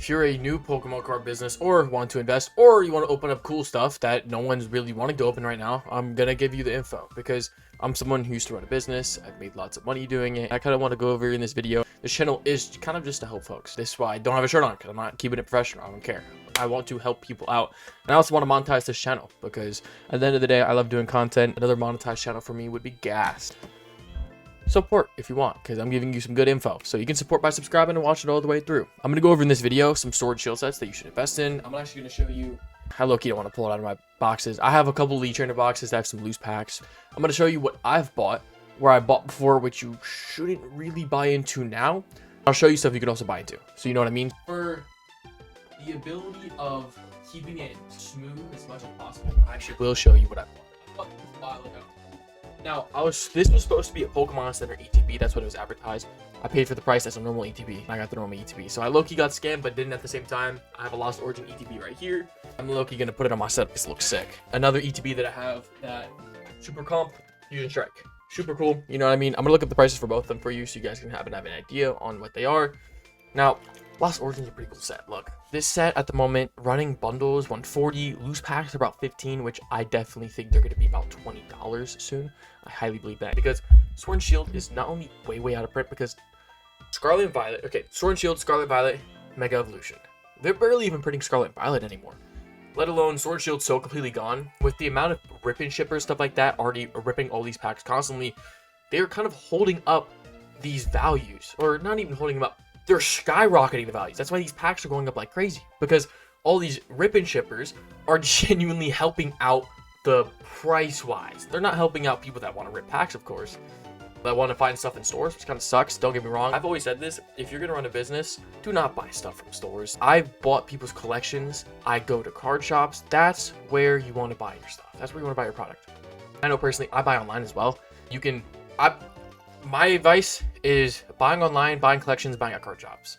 if you're a new Pokemon card business or want to invest or you want to open up cool stuff that no one's really wanting to open right now, I'm gonna give you the info because I'm someone who used to run a business. I've made lots of money doing it. I kind of want to go over in this video. This channel is kind of just to help folks. This is why I don't have a shirt on because I'm not keeping it professional. I don't care. I want to help people out. And I also want to monetize this channel because at the end of the day, I love doing content. Another monetized channel for me would be Ghast. Support if you want, because I'm giving you some good info. So you can support by subscribing and watch it all the way through. I'm going to go over in this video some Sword Shield sets that you should invest in. I'm actually going to show you how low-key I don't want to pull it out of my boxes. I have a couple League Trainer boxes that have some loose packs. I'm going to show you what I've bought, where I bought before, which you shouldn't really buy into now. I'll show you stuff you can also buy into. So you know what I mean? For the ability of keeping it smooth as much as possible, I actually will show you what I bought. Now, this was supposed to be a Pokemon Center ETB. That's what it was advertised. I paid for the price as a normal ETB, and I got the normal ETB. So I low-key got scammed, but didn't at the same time. I have a Lost Origin ETB right here. I'm low-key going to put it on my setup because it looks sick. Another ETB that I have, that Super Comp Fusion Strike. Super cool. You know what I mean? I'm going to look up the prices for both of them for you so you guys can have an idea on what they are. Now, Lost Origin is a pretty cool set. Look, this set at the moment, running bundles 140, loose packs are about 15, which I definitely think they're going to be about $20 soon. I highly believe that because Sword and Shield is not only way out of print because Scarlet and Violet, okay, Sword and Shield, Scarlet Violet, Mega Evolution. They're barely even printing Scarlet and Violet anymore. Let alone Sword and Shield so completely gone. With the amount of ripping shippers, stuff like that, already ripping all these packs constantly, they're kind of holding up these values, or not even holding them up. They're skyrocketing the values. That's why these packs are going up like crazy, because all these ripping shippers are genuinely helping out the price wise. They're not helping out people that want to rip packs, of course, that want to find stuff in stores, which kind of sucks. Don't get me wrong. I've always said this. If you're going to run a business, do not buy stuff from stores. I bought people's collections. I go to card shops. That's where you want to buy your stuff. That's where you want to buy your product. I know personally, I buy online as well. My advice is buying online, buying collections, buying at card shops.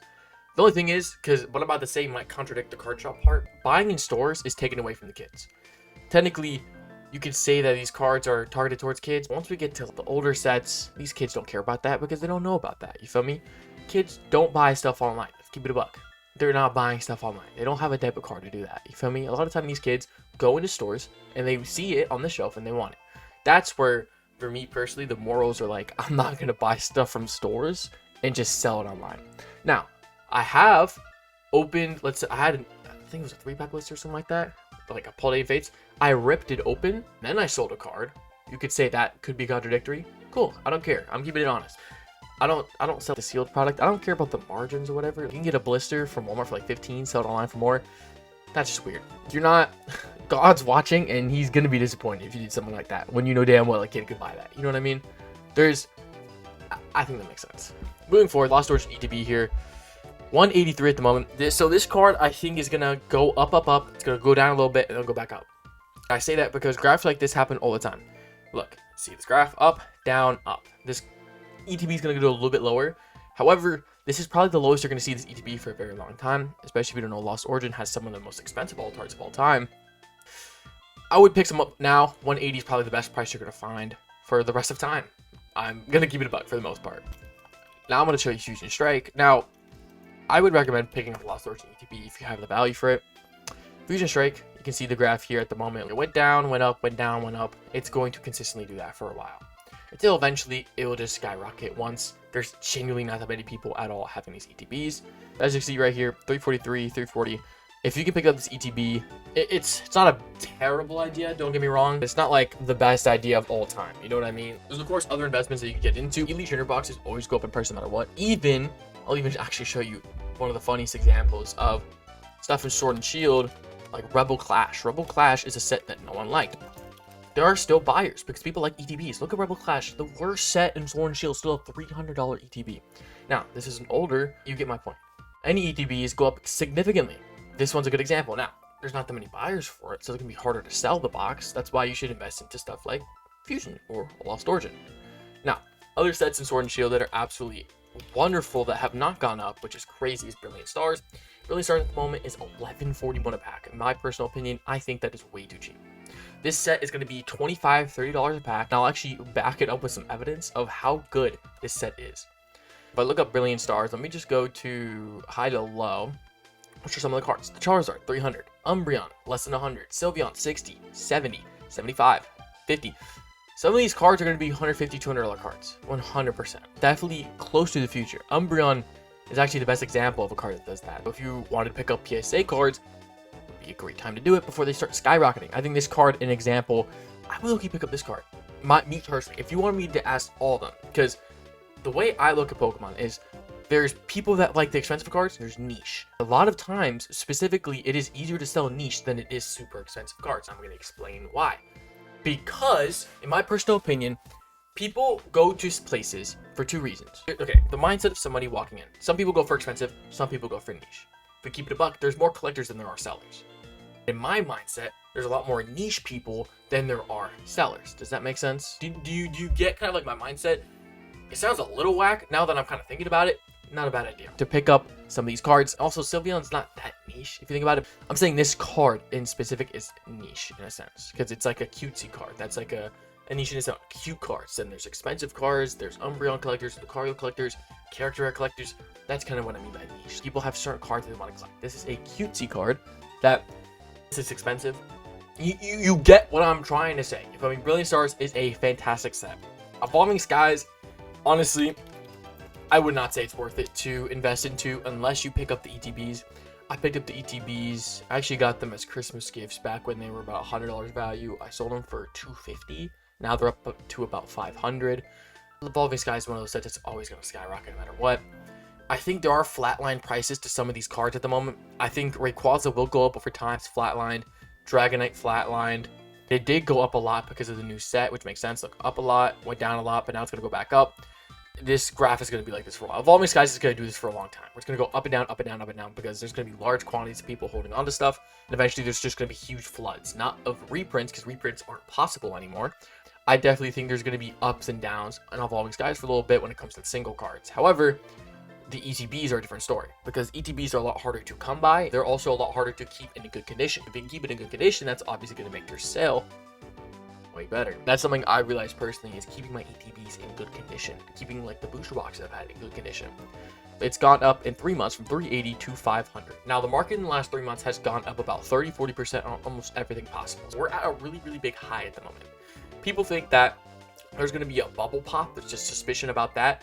The only thing is, because what I'm about to say might contradict the card shop part, buying in stores is taken away from the kids. Technically, you could say that these cards are targeted towards kids. Once we get to the older sets, these kids don't care about that because they don't know about that. You feel me? Kids don't buy stuff online. Let's keep it a buck. They're not buying stuff online. They don't have a debit card to do that. You feel me? A lot of time these kids go into stores and they see it on the shelf and they want it. That's where, for me personally, the morals are like, I'm not going to buy stuff from stores and just sell it online. Now, I have opened, I think it was a 3-pack list or something like that, like a Paldean Fates. I ripped it open, then I sold a card. You could say that could be contradictory. Cool, I don't care. I'm keeping it honest. I don't sell the sealed product. I don't care about the margins or whatever. You can get a blister from Walmart for like 15, sell it online for more. That's just weird. You're not, God's watching and he's gonna be disappointed if you did something like that when you know damn well a kid could buy that. You know what I mean? I think that makes sense. Moving forward, Lost Origin ETB here. 183 at the moment. So this card I think is gonna go up. It's gonna go down a little bit and then go back up. I say that because graphs like this happen all the time. Look, see this graph, up, down, up. This ETB is gonna go a little bit lower. However, this is probably the lowest you're gonna see this ETB for a very long time, especially if you don't know Lost Origin has some of the most expensive alt arts of all time. I would pick some up now. 180 is probably the best price you're gonna find for the rest of time. I'm gonna keep it a buck for the most part. Now I'm gonna show you Fusion Strike. Now, I would recommend picking up Lost Origin ETB if you have the value for it. Fusion Strike, you can see the graph here at the moment. It went down, went up, went down, went up. It's going to consistently do that for a while. Until eventually, it will just skyrocket once. There's genuinely not that many people at all having these ETBs. As you see right here, 343, 340. If you can pick up this ETB, it's not a terrible idea, don't get me wrong. It's not like the best idea of all time, you know what I mean? There's of course other investments that you can get into. Elite Trainer boxes always go up in price no matter what. I'll even actually show you one of the funniest examples of stuff in Sword and Shield, like Rebel Clash. Rebel Clash is a set that no one liked. There are still buyers because people like ETBs. Look at Rebel Clash, the worst set in Sword and Shield, still a $300 ETB. Now, this is an older, you get my point. Any ETBs go up significantly. This one's a good example. Now, there's not that many buyers for it, so it can be harder to sell the box. That's why you should invest into stuff like Fusion or Lost Origin. Now, other sets in Sword and Shield that are absolutely wonderful that have not gone up, which is crazy, is Brilliant Stars. Brilliant Stars at the moment is $11.41 a pack. In my personal opinion, I think that is way too cheap. This set is going to be $25, $30 a pack, and I'll actually back it up with some evidence of how good this set is. If I look up Brilliant Stars, let me just go to high to low. Which are some of the cards? The Charizard, 300. Umbreon, less than 100. Sylveon, 60, 70, 75, 50. Some of these cards are going to be $150, $200 cards. 100%. Definitely close to the future. Umbreon is actually the best example of a card that does that. If you wanted to pick up PSA cards, it would be a great time to do it before they start skyrocketing. I think this card, an example, I will pick up this card. Me personally, if you want me to ask all of them, because the way I look at Pokemon is there's people that like the expensive cards, there's niche. A lot of times, specifically, it is easier to sell niche than it is super expensive cards. I'm going to explain why. Because, in my personal opinion, people go to places for two reasons. Okay, the mindset of somebody walking in. Some people go for expensive, some people go for niche. If we keep it a buck, there's more collectors than there are sellers. In my mindset, there's a lot more niche people than there are sellers. Does that make sense? Do you get kind of like my mindset? It sounds a little whack now that I'm kind of thinking about it. Not a bad idea to pick up some of these cards. Also, Sylveon's not that niche if you think about it. I'm saying this card in specific is niche in a sense because it's like a cutesy card. That's like a niche in its own. Cute cards. Then there's expensive cards. There's Umbreon collectors, Lucario collectors, character rare collectors. That's kind of what I mean by niche. People have certain cards they want to collect. This is a cutesy card that is expensive. You get what I'm trying to say. I mean, Brilliant Stars is a fantastic set. Evolving Skies, honestly, I would not say it's worth it to invest into unless you pick up the ETBs. I picked up the ETBs. I actually got them as Christmas gifts back when they were about $100 value. I sold them for $250. Now they're up to about $500. Evolving Skies is one of those sets that's always going to skyrocket no matter what. I think there are flatline prices to some of these cards at the moment. I think Rayquaza will go up over time. It's flatlined. Dragonite flatlined. They did go up a lot because of the new set, which makes sense. Look, up a lot, went down a lot, but now it's going to go back up. This graph is going to be like this for a while. Evolving Skies is going to do this for a long time. It's going to go up and down, up and down, up and down, because there's going to be large quantities of people holding on to stuff, and eventually there's just going to be huge floods. Not of reprints, because reprints aren't possible anymore. I definitely think there's going to be ups and downs on Evolving Skies for a little bit when it comes to the single cards. However, the ETBs are a different story, because ETBs are a lot harder to come by. They're also a lot harder to keep in a good condition. If you can keep it in good condition, that's obviously going to make your sale way better. That's something I realized personally, is keeping my ETBs in good condition, keeping like the booster box I've had in good condition. It's gone up in 3 months from 380 to 500. Now the market in the last 3 months has gone up about 30-40% on almost everything possible. We're at a really big high at the moment. People think that there's going to be a bubble pop. There's just suspicion about that.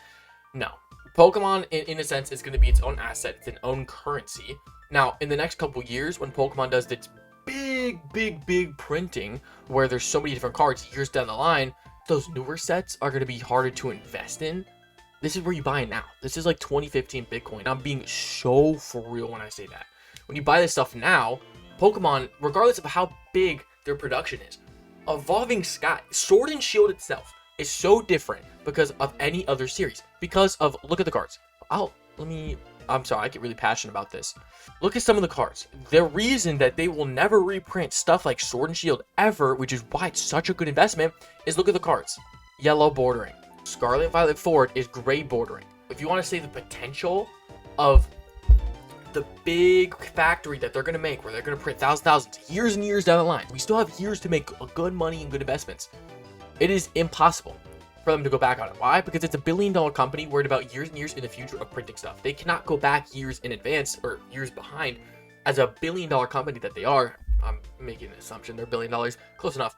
No. Pokemon, in a sense, is going to be its own asset. It's an own currency. Now, in the next couple years, when Pokemon does its big printing, where there's so many different cards years down the line, those newer sets are going to be harder to invest in. This is where you buy it now. This is like 2015 Bitcoin. I'm being so for real when I say that. When you buy this stuff now, Pokemon, regardless of how big their production is, Evolving Sky, Sword and Shield itself is so different because of any other series. Because of, look at the cards. I'm sorry, I get really passionate about this. Look at some of the cards. The reason that they will never reprint stuff like Sword and Shield ever, which is why it's such a good investment, is look at the cards. Yellow bordering. Scarlet Violet Forward is gray bordering. If you want to say the potential of the big factory that they're going to make, where they're going to print thousands, years and years down the line, we still have years to make good money and good investments. It is impossible for them to go back on it. Why? Because it's a billion-dollar company worried about years and years in the future of printing stuff. They cannot go back years in advance or years behind. As a billion-dollar company that they are, I'm making an assumption they're $1 billion, close enough.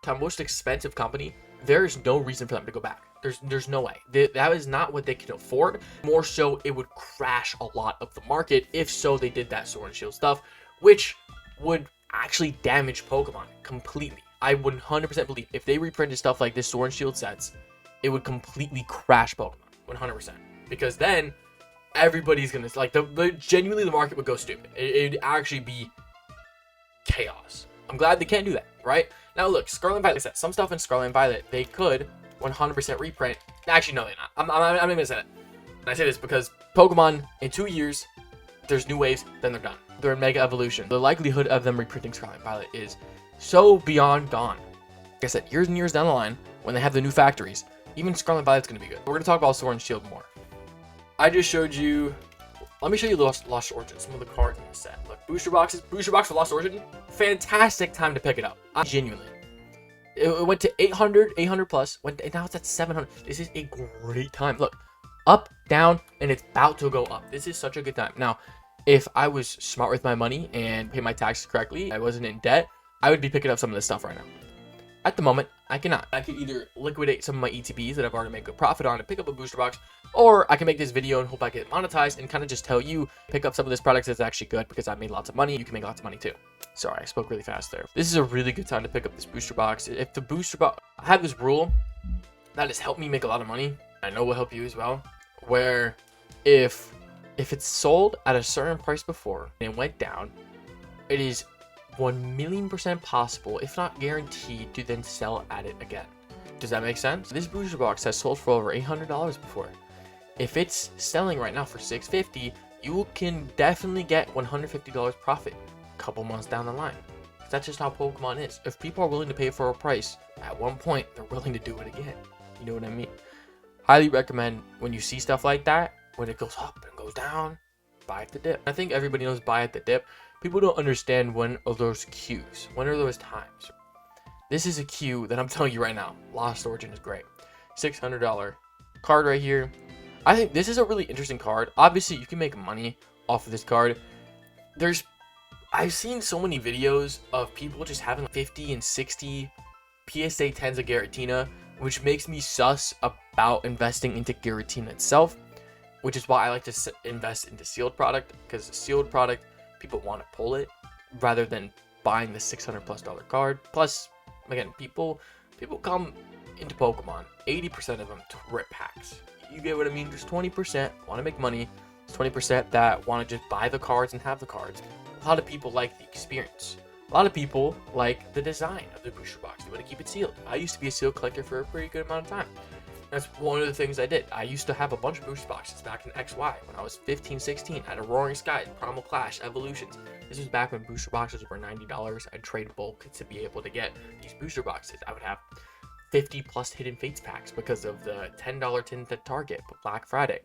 To our most expensive company, there is no reason for them to go back. There's no way. That is not what they can afford. More so, it would crash a lot of the market if so they did that Sword and Shield stuff, which would actually damage Pokemon completely. I would 100% believe if they reprinted stuff like this Sword and Shield sets, it would completely crash Pokemon, 100%. Because then everybody's gonna like genuinely the market would go stupid. It'd actually be chaos. I'm glad they can't do that, right? Now look, Scarlet and Violet, some stuff in Scarlet and Violet they could 100% reprint. Actually, no, they're not. I'm not gonna say that. And I say this because Pokemon in 2 years, there's new waves, then they're done. They're in Mega Evolution. The likelihood of them reprinting Scarlet and Violet is so beyond gone. Like I said, years and years down the line, when they have the new factories, even Scarlet and Violet's going to be good. We're going to talk about Sword and Shield more. I just showed you, let me show you Lost Origin, some of the cards in the set. Look, booster box for Lost Origin, fantastic time to pick it up. Genuinely. It went to 800 plus, and now it's at 700. This is a great time. Look, up, down, and it's about to go up. This is such a good time. Now, if I was smart with my money and paid my taxes correctly, I wasn't in debt, I would be picking up some of this stuff right now. At the moment, I cannot. I could either liquidate some of my ETBs that I've already made good profit on and pick up a booster box, or I can make this video and hope I get monetized and kind of just tell you, pick up some of this product that's actually good because I made lots of money. You can make lots of money too. Sorry, I spoke really fast there. This is a really good time to pick up this booster box. If the booster box, I have this rule that has helped me make a lot of money. I know will help you as well, where if it's sold at a certain price before and it went down, it is 1,000,000% possible, if not guaranteed, to then sell at it again. Does that make sense? This booster box has sold for over $800 before. If it's selling right now for $650, you can definitely get $150 profit a couple months down the line. That's just how Pokemon is. If people are willing to pay for a price, at one point, they're willing to do it again. You know what I mean? Highly recommend when you see stuff like that, when it goes up and goes down, buy at the dip. I think everybody knows buy at the dip. People don't understand when are those cues. When are those times? This is a cue that I'm telling you right now. Lost Origin is great. $600 card right here. I think this is a really interesting card. Obviously, you can make money off of this card. I've seen so many videos of people just having 50 and 60 PSA 10s of Giratina, which makes me sus about investing into Giratina itself, which is why I like to invest into sealed product, because sealed product, people want to pull it rather than buying the $600+ card. Plus, again, people come into Pokemon, 80% of them to rip packs. You get what I mean? There's 20% want to make money. There's 20% that want to just buy the cards and have the cards. A lot of people like the experience. A lot of people like the design of the booster box. They want to keep it sealed. I used to be a sealed collector for a pretty good amount of time. That's one of the things I did. I used to have a bunch of booster boxes back in XY when I was 15, 16. I had a Roaring Skies, Primal Clash, Evolutions. This was back when booster boxes were $90. I'd trade bulk to be able to get these booster boxes. I would have 50+ Hidden Fates packs because of the $10 tint at Target Black Friday.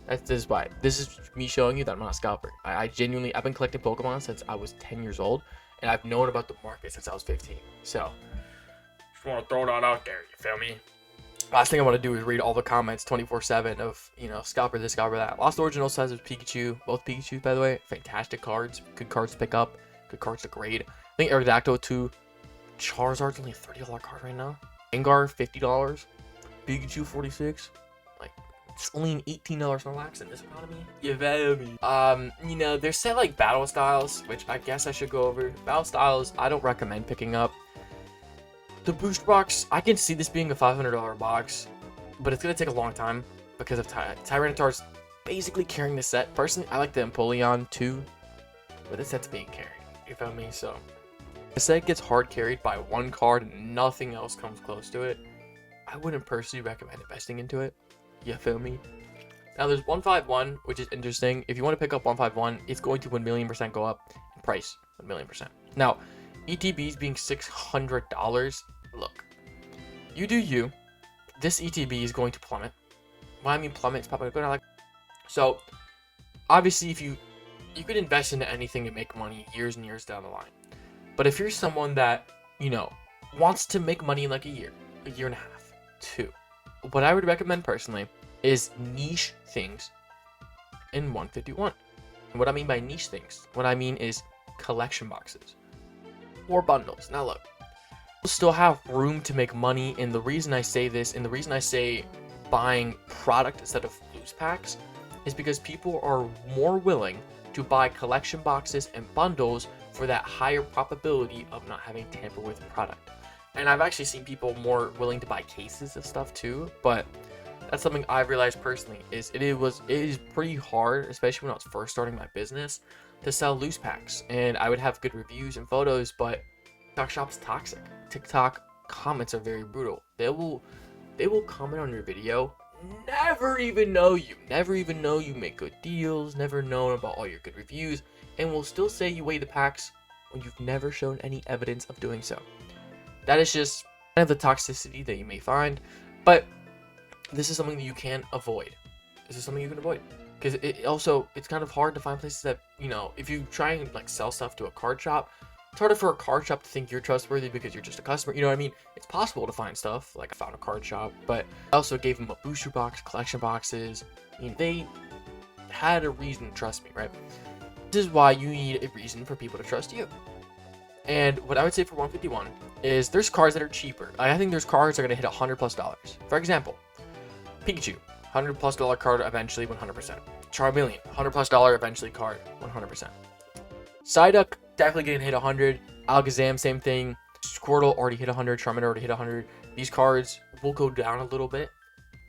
This is why. This is me showing you that I'm not a scalper. I've been collecting Pokemon since I was 10 years old, and I've known about the market since I was 15. So, just want to throw that out there, you feel me? Last thing I want to do is read all the comments 24/7 of, scalper this, scalper that. Lost Origin also has Pikachu, both Pikachu, by the way. Fantastic cards, good cards to pick up, good cards to grade. I think Aerodactyl 2, Charizard's only a $30 card right now. Gengar, $50. Pikachu, $46. Like, it's only an $18 Relax in this economy. You feel me? There's set like battle styles, which I guess I should go over. Battle styles, I don't recommend picking up. The booster box, I can see this being a $500 box, but it's going to take a long time because of Tyranitar's basically carrying the set. Personally, I like the Empoleon too, but this set's being carried. You feel me? So, the set gets hard carried by one card and nothing else comes close to it. I wouldn't personally recommend investing into it. You feel me? Now, there's 151, which is interesting. If you want to pick up 151, it's going to 1,000,000% go up in price. 1,000,000%. Now, ETBs being $600. Look, you do you. This ETB is going to plummet. When I mean plummet, it's probably going to So, obviously, if you could invest into anything and make money years and years down the line. But if you're someone that, wants to make money in like a year and a half, 2, what I would recommend personally is niche things in 151. And what I mean by niche things, what I mean is collection boxes or bundles. Now look, you'll still have room to make money, and the reason I say this, and the reason I say buying product instead of loose packs, is because people are more willing to buy collection boxes and bundles for that higher probability of not having tamper with product. And I've actually seen people more willing to buy cases of stuff too, but that's something I've realized personally, is it is pretty hard, especially when I was first starting my business, to sell loose packs. And I would have good reviews and photos, but TikTok shop's toxic. TikTok comments are very brutal. They will comment on your video, never even know you make good deals, never known about all your good reviews, and will still say you weigh the packs when you've never shown any evidence of doing so. That is just kind of the toxicity that you may find, but this is something that you can avoid. Because it's kind of hard to find places that, if you try and like sell stuff to a card shop, it's harder for a card shop to think you're trustworthy because you're just a customer. You know what I mean? It's possible to find stuff, like I found a card shop, but I also gave them a booster box, collection boxes. They had a reason to trust me, right? This is why you need a reason for people to trust you. And what I would say for 151 is there's cards that are cheaper. I think there's cards that are going to hit $100+. For example, Pikachu, $100+ card eventually 100%. Charmeleon, $100+ eventually card 100%. Psyduck definitely getting hit 100. Alakazam, same thing. Squirtle already hit 100. Charmander already hit 100. These cards will go down a little bit.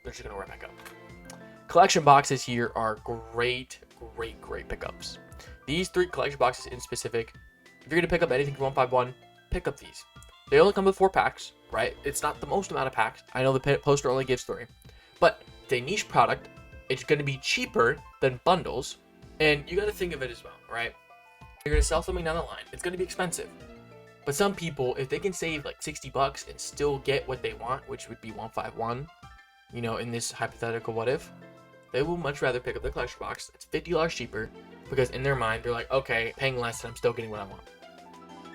They're just going to right back up. Collection boxes here are great pickups. These 3 collection boxes in specific, if you're going to pick up anything from 151, pick up these. They only come with 4 packs, right? It's not the most amount of packs. I know the poster only gives 3. But it's a niche product. It's going to be cheaper than bundles. And you got to think of it as well, right? You're going to sell something down the line. It's going to be expensive. But some people, if they can save like $60 and still get what they want, which would be 151, you know, in this hypothetical what if, they will much rather pick up the collection box. It's $50 cheaper because in their mind, they're like, okay, paying less and I'm still getting what I want.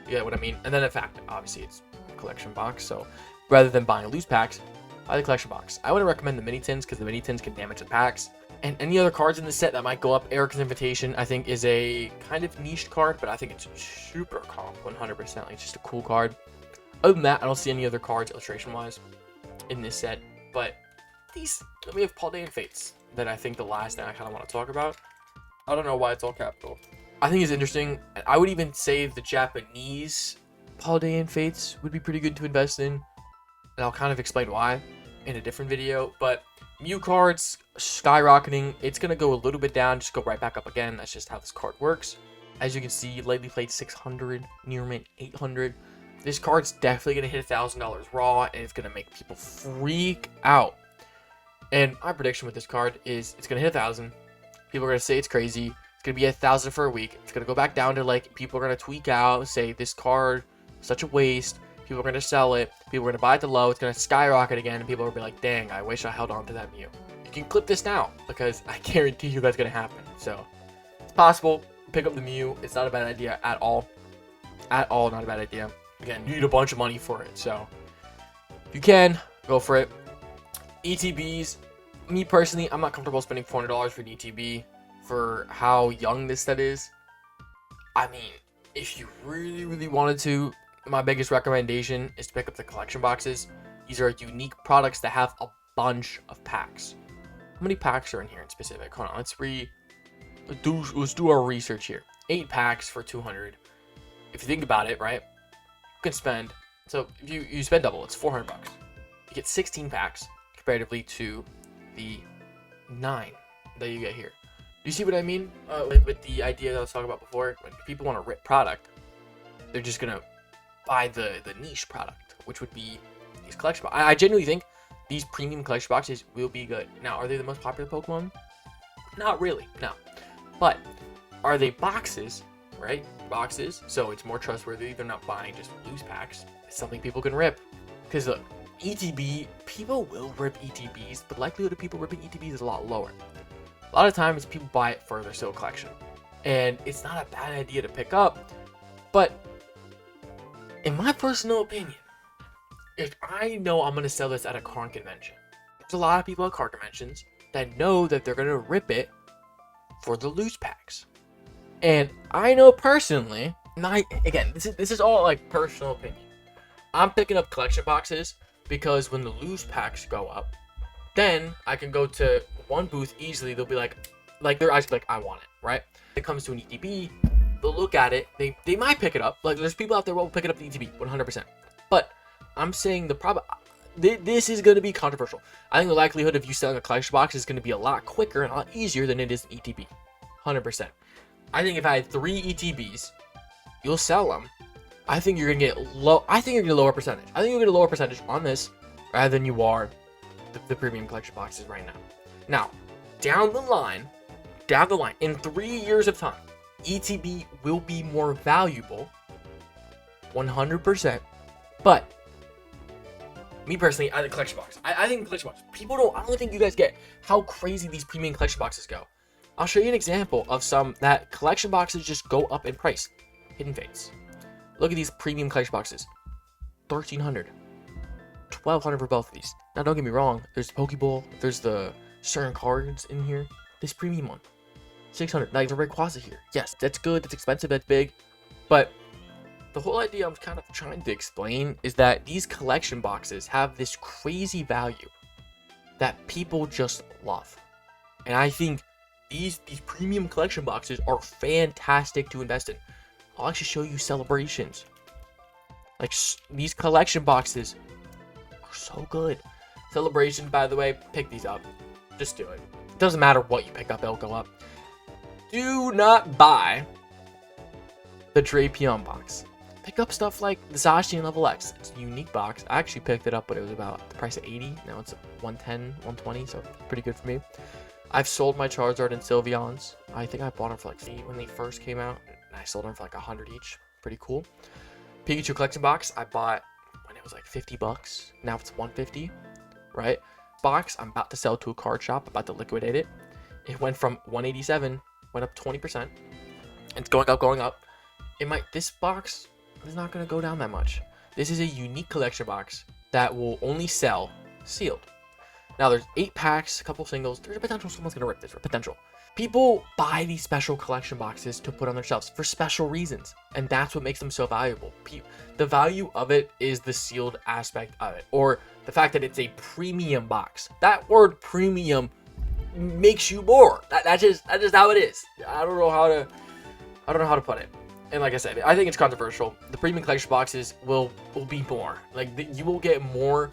You get what I mean? And then in fact, obviously it's a collection box. So rather than buying loose packs, buy the collection box. I wouldn't recommend the mini tins because the mini tins can damage the packs. And any other cards in the set that might go up, Erika's Invitation, I think is a kind of niche card, but I think it's super comp, 100%. Like, it's just a cool card. Other than that, I don't see any other cards illustration-wise in this set. But these, we have Paldean Fates that I think the last thing I kind of want to talk about. I don't know why it's all capital. I think it's interesting. I would even say the Japanese Paldean Fates would be pretty good to invest in. And I'll kind of explain why in a different video. But Mew cards skyrocketing. It's going to go a little bit down, just go right back up again. That's just how this card works. As you can see, lately played 600, near mint 800. This card's definitely going to hit $1,000 raw, and it's going to make people freak out. And my prediction with this card is it's going to hit 1,000. People are going to say it's crazy. It's going to be 1,000 for a week. It's going to go back down to, like, people are going to tweak out, say this card is such a waste. People are going to sell it. People are going to buy it to low. It's going to skyrocket again. And people will be like, dang, I wish I held on to that Mew. You can clip this now because I guarantee you that's going to happen. So it's possible. Pick up the Mew. It's not a bad idea at all. At all, not a bad idea. Again, you need a bunch of money for it. So if you can, go for it. ETBs. Me personally, I'm not comfortable spending $400 for an ETB for how young this set is. I mean, if you really wanted to, my biggest recommendation is to pick up the collection boxes. These are unique products that have a bunch of packs. How many packs are in here in specific? Hold on, let's do our research here. 8 packs for 200. If you think about it, right? You can spend, so if you spend double, it's $400. You get 16 packs comparatively to the 9 that you get here. Do you see what I mean with the idea that I was talking about before? When people want a rip product, they're just gonna buy the niche product, which would be these collection boxes. I genuinely think these premium collection boxes will be good. Now, are they the most popular Pokemon? Not really, no. But are they boxes, right? Boxes, so it's more trustworthy. They're not buying just loose packs. It's something people can rip. Because look, ETB, people will rip ETBs, but the likelihood of people ripping ETBs is a lot lower. A lot of times people buy it for their sole collection. And it's not a bad idea to pick up, but in my personal opinion, if I know I'm going to sell this at a card convention, there's a lot of people at card conventions that know that they're going to rip it for the loose packs. And I know personally, again, this is all like personal opinion. I'm picking up collection boxes because when the loose packs go up, then I can go to one booth easily. They'll be like their eyes like, I want it, right? When it comes to an ETB, they'll look at it. They might pick it up. Like, there's people out there who will pick it up the ETB 100%. But I'm saying the problem. This is going to be controversial. I think the likelihood of you selling a collection box is going to be a lot quicker and a lot easier than it is an ETB. 100%. I think if I had 3 ETBs, you'll sell them. I think you're going to get low. I think you're going to get a lower percentage. I think you'll get a lower percentage on this rather than you are the premium collection boxes right now. Now, down the line, in 3 years of time, ETB will be more valuable, 100%. But me personally, I think collection box. I think collection box. I don't think you guys get how crazy these premium collection boxes go. I'll show you an example of some that collection boxes just go up in price. Hidden Fates. Look at these premium collection boxes. $1,300. $1,200 for both of these. Now, don't get me wrong. There's Pokeball. There's the certain cards in here. This premium one, 600. Now, the Rayquaza here. Yes, that's good. That's expensive. That's big. But the whole idea I'm kind of trying to explain is that these collection boxes have this crazy value that people just love. And I think these premium collection boxes are fantastic to invest in. I'll actually show you celebrations. Like, these collection boxes are so good. Celebrations, by the way, pick these up. Just do it. It doesn't matter what you pick up, it'll go up. Do not buy the Drapion box. Pick up stuff like the Zacian Level X. It's a unique box. I actually picked it up, but it was about the price of 80. Now it's 110, 120, so pretty good for me. I've sold my Charizard and Sylveons. I think I bought them for like 8 when they first came out, and I sold them for like 100 each. Pretty cool. Pikachu collection box I bought when it was like 50 bucks. Now it's 150, right? Box I'm about to sell to a card shop, about to liquidate it. It went from 187, went up 20%. It's going up, going up. This box is not going to go down that much. This is a unique collection box that will only sell sealed. Now there's 8 packs, a couple singles. There's a potential someone's going to rip this. Potential. People buy these special collection boxes to put on their shelves for special reasons. And that's what makes them so valuable. The value of it is the sealed aspect of it. Or the fact that it's a premium box. That word premium makes you more. That's just how it is. I don't know how to put it. And like I said, I think it's controversial. The premium collection boxes will be more. Like, you will get more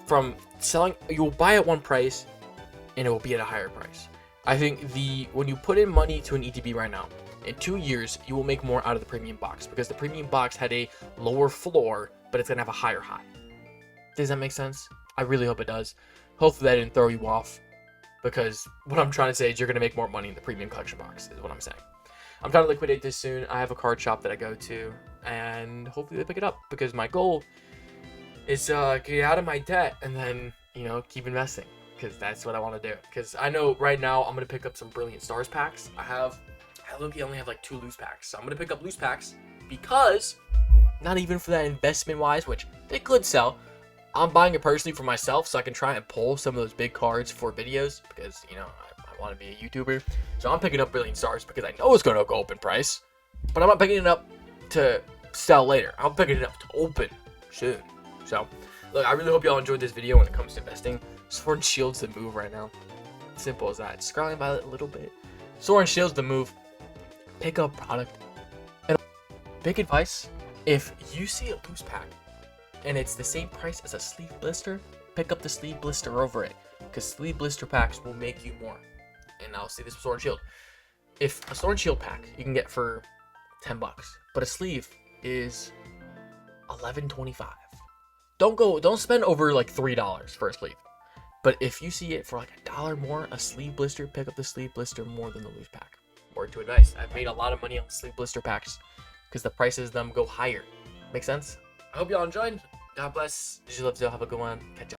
from selling. You'll buy at one price, and it will be at a higher price. I think when you put in money to an ETB right now, in 2 years, you will make more out of the premium box, because the premium box had a lower floor, but it's gonna have a higher high. Does that make sense? I really hope it does. Hopefully that didn't throw you off, because what I'm trying to say is you're gonna make more money in the premium collection box, is what I'm saying. I'm trying to liquidate this soon. I have a card shop that I go to, and hopefully they pick it up, because my goal is get out of my debt and then, keep investing, because that's what I want to do. Because I know right now I'm going to pick up some Brilliant Stars packs. I only have like 2 loose packs. So I'm going to pick up loose packs because, not even for that investment wise, which they could sell. I'm buying it personally for myself so I can try and pull some of those big cards for videos, because, I want to be a YouTuber. So I'm picking up Brilliant Stars because I know it's going to go up in price, but I'm not picking it up to sell later. I'm picking it up to open soon. So, look, I really hope y'all enjoyed this video when it comes to investing. Sword and Shield's the move right now. Simple as that. Scarlet Violet a little bit. Sword and Shield's the move. Pick up product. And big advice, if you see a loose pack and it's the same price as a sleeve blister, pick up the sleeve blister over it, because sleeve blister packs will make you more. And I'll see this with Sword and Shield. If a Sword and Shield pack you can get for 10 bucks, but a sleeve is $11.25. Don't spend over like $3 for a sleeve. But if you see it for like $1 more, a sleeve blister, pick up the sleeve blister more than the loose pack. Word to advice. I've made a lot of money on sleeve blister packs because the prices of them go higher. Make sense? I hope y'all enjoyed. God bless. Have a good one. Catch ya.